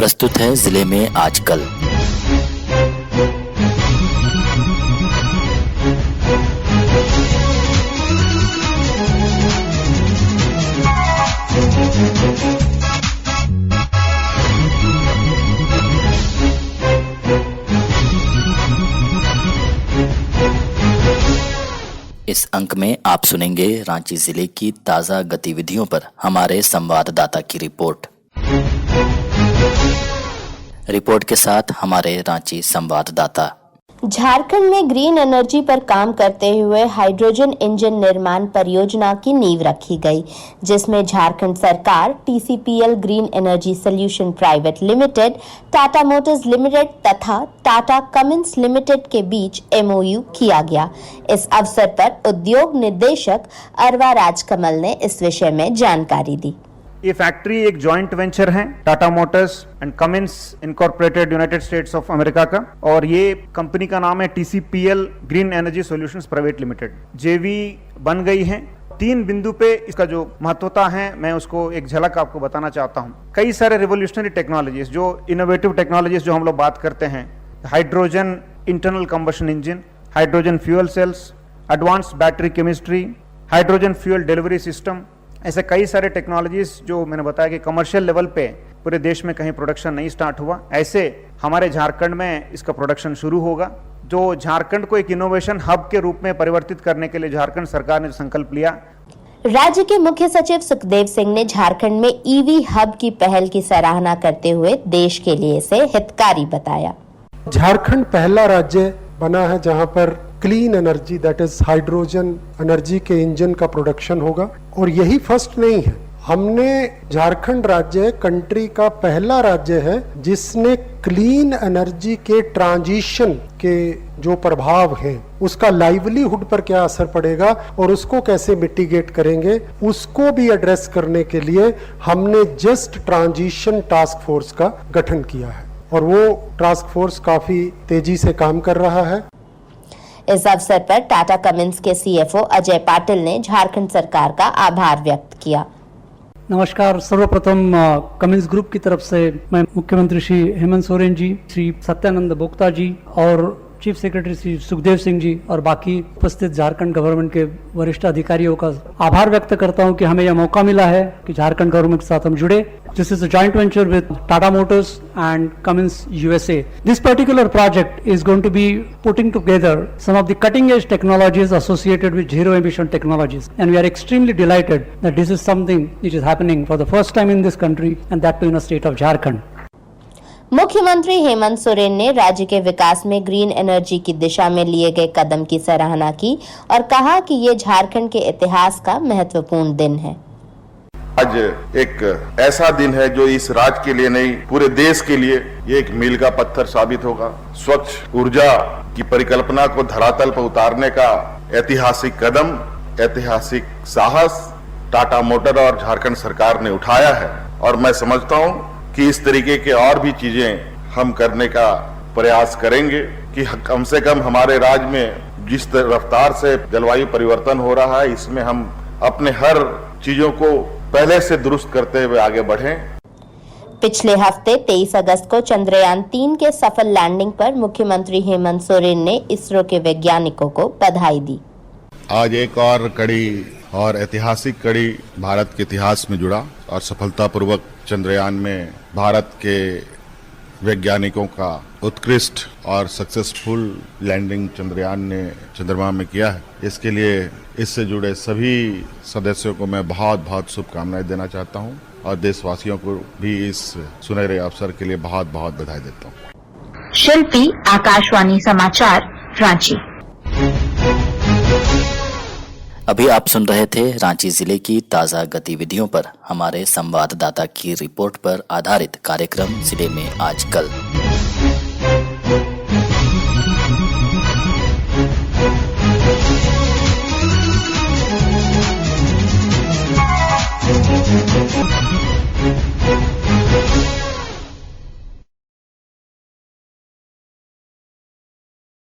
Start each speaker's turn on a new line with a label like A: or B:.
A: प्रस्तुत है जिले में आजकल। इस अंक में आप सुनेंगे रांची जिले की ताजा गतिविधियों पर हमारे संवाददाता की रिपोर्ट। रिपोर्ट के साथ हमारे रांची संवाददाता।
B: झारखंड में ग्रीन एनर्जी पर काम करते हुए हाइड्रोजन इंजन निर्माण परियोजना की नींव रखी गई, जिसमें झारखंड सरकार, TCPL green energy solution private limited, Tata Motors limited तथा टाटा कमिंस लिमिटेड के बीच MOU किया गया। इस अवसर पर उद्योग निदेशक अरवा राजकमल ने इस विषय में जानकारी दी।
C: ये फैक्ट्री एक जॉइंट वेंचर है Tata Motors and Cummins incorporated United states of America का, और ये कंपनी का नाम है TCPL green energy solutions private limited. JV बन गई है। 3 बिंदु पे इसका जो महत्वता है मैं उसको एक झलक आपको बताना चाहता हूँ। कई सारे रिवोल्यूशनरी टेक्नोलॉजीज, जो इनोवेटिव टेक्नोलॉजीज जो हम लोग बात करते हैं, hydrogen internal combustion engine, hydrogen fuel cells, advance battery chemistry, hydrogen fuel delivery system, ऐसे कई सारे टेक्नोलॉजीज जो मैंने बताया कि कमर्शियल लेवल पे पूरे देश में कहीं प्रोडक्शन नहीं स्टार्ट हुआ, ऐसे हमारे झारखंड में इसका प्रोडक्शन शुरू होगा। जो झारखंड को एक इनोवेशन हब के रूप में परिवर्तित करने के लिए झारखंड सरकार ने संकल्प लिया।
B: राज्य के मुख्य सचिव सुखदेव सिंह ने झारखंड में EV हब की पहल की सराहना करते हुए देश के लिए इसे हितकारी बताया।
D: झारखंड पहला राज्य बना है जहां पर clean energy, that is hydrogen energy के इंजन का प्रोडक्शन होगा, और यही फर्स्ट नहीं है। हमने झारखंड राज्य कंट्री का पहला राज्य है जिसने क्लीन एनर्जी के ट्रांजिशन के जो प्रभाव हैं उसका लाइवलीहुड पर क्या असर पड़ेगा और उसको कैसे मिटिगेट करेंगे, उसको भी एड्रेस करने के लिए हमने जस्ट ट्रांजिशन टास्क फोर्स का गठन किया है, और वो टास्क फोर्स काफी तेजी से काम कर रहा है।
B: इस अवसर पर टाटा कमिंस के CFO अजय पाटिल ने झारखंड सरकार का आभार व्यक्त किया।
E: नमस्कार। सर्वप्रथम कमिंस ग्रुप की तरफ से मैं मुख्यमंत्री श्री हेमंत सोरेन जी, श्री सत्यानंद भोक्ता जी और चीफ सेक्रेटरी श्री सुखदेव सिंह जी और बाकी उपस्थित झारखंड गवर्नमेंट के वरिष्ठ अधिकारियों का आभार व्यक्त करता हूं कि हमें यह मौका मिला है कि झारखंड गवर्नमेंट के साथ हम जुड़े। This is a joint venture with Tata Motors and Cummins USA. This particular project is going to be putting together some of the cutting edge technologies associated with zero emission technologies, and we are extremely delighted that this is something which is happening for the first time in this country, and that too in a state of Jharkhand.
B: मुख्यमंत्री हेमंत सोरेन ने राज्य के विकास में green energy की दिशा में लिए गए कदम की सराहना की और कहा कि ये झारखंड के इतिहास का महत्वपूर्ण दिन है।
F: आज एक ऐसा दिन है जो इस राज्य के लिए नहीं, पूरे देश के लिए ये एक मील का पत्थर साबित होगा। स्वच्छ ऊर्जा की परिकल्पना को धरातल पर उतारने का ऐतिहासिक कदम, ऐतिहासिक साहस टाटा मोटर और झारखंड सरकार ने उठाया है, और मैं समझता हूँ कि इस तरीके के और भी चीजें हम करने का प्रयास करेंगे कि कम से कम हमारे राज्य में जिस रफ्तार से जलवायु परिवर्तन हो रहा है, इसमें हम अपने हर चीजों को पहले से दुरुस्त करते हुए आगे बढ़ें।
B: पिछले हफ्ते 23 अगस्त को चंद्रयान 3 के सफल लैंडिंग पर मुख्यमंत्री हेमंत सोरेन ने इसरो के वैज्ञानिकों को बधाई दी।
F: आज एक और कड़ी और ऐतिहासिक कड़ी भारत के इतिहास में जुड़ा, और सफलतापूर्वक चंद्रयान में भारत के वैज्ञानिकों का उत्कृष्ट और सक्सेसफुल लैंडिंग चंद्रयान ने चंद्रमा में किया है। इसके लिए इससे जुड़े सभी सदस्यों को मैं बहुत बहुत शुभकामनाएं देना चाहता हूं, और देशवासियों को भी इस सुनहरे अवसर के लिए बहुत बहुत बधाई देता हूं।
G: शिल्पी, आकाशवाणी समाचार, रांची।
A: अभी आप सुन रहे थे रांची जिले की ताजा गतिविधियों पर हमारे संवाददाता की रिपोर्ट पर आधारित कार्यक्रम जिले में आजकल।